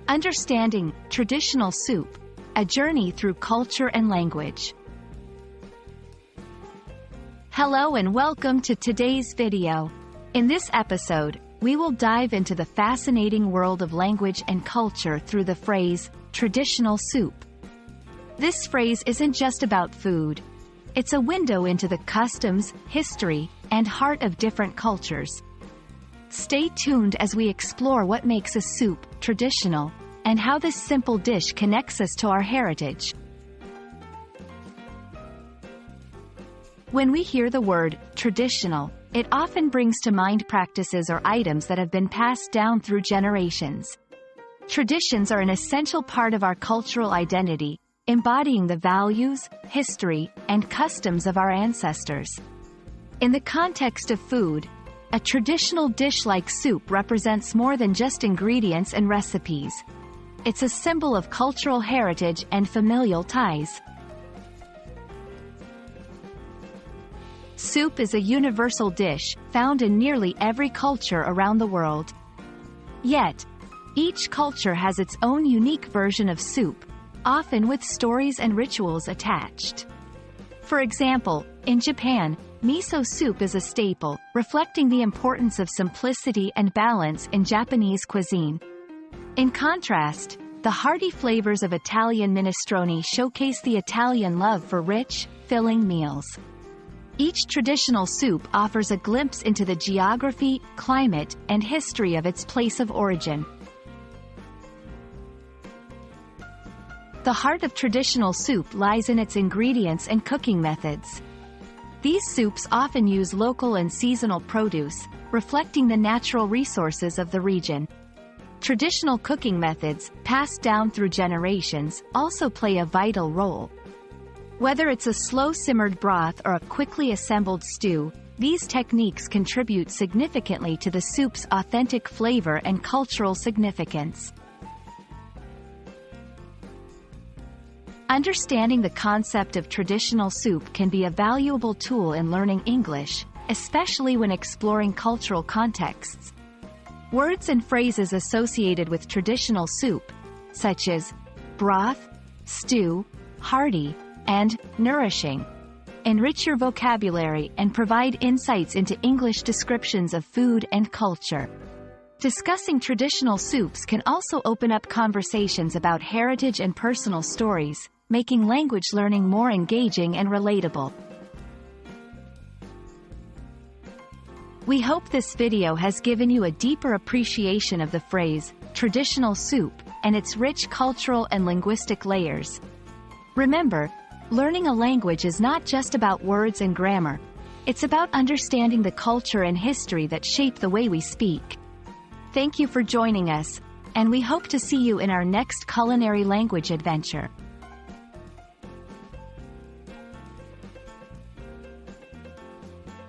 Understanding traditional soup, a journey through culture and language. Hello and welcome to today's video. In this episode, we will dive into the fascinating world of language and culture through the phrase, traditional soup. This phrase isn't just about food. It's a window into the customs, history, and heart of different cultures. Stay tuned as we explore what makes a soup traditional, and how this simple dish connects us to our heritage. When we hear the word traditional, it often brings to mind practices or items that have been passed down through generations. Traditions are an essential part of our cultural identity, embodying the values, history, and customs of our ancestors. In the context of food, a traditional dish like soup represents more than just ingredients and recipes. It's a symbol of cultural heritage and familial ties. Soup is a universal dish, found in nearly every culture around the world. Yet, each culture has its own unique version of soup, often with stories and rituals attached. For example, in Japan, miso soup is a staple, reflecting the importance of simplicity and balance in Japanese cuisine. In contrast, the hearty flavors of Italian minestrone showcase the Italian love for rich, filling meals. Each traditional soup offers a glimpse into the geography, climate, and history of its place of origin. The heart of traditional soup lies in its ingredients and cooking methods. These soups often use local and seasonal produce, reflecting the natural resources of the region. Traditional cooking methods, passed down through generations, also play a vital role. Whether it's a slow-simmered broth or a quickly assembled stew, these techniques contribute significantly to the soup's authentic flavor and cultural significance. Understanding the concept of traditional soup can be a valuable tool in learning English, especially when exploring cultural contexts. Words and phrases associated with traditional soup, such as broth, stew, hearty, and nourishing, enrich your vocabulary and provide insights into English descriptions of food and culture. Discussing traditional soups can also open up conversations about heritage and personal stories, making language learning more engaging and relatable. We hope this video has given you a deeper appreciation of the phrase, traditional soup, and its rich cultural and linguistic layers. Remember, learning a language is not just about words and grammar. It's about understanding the culture and history that shape the way we speak. Thank you for joining us, and we hope to see you in our next culinary language adventure.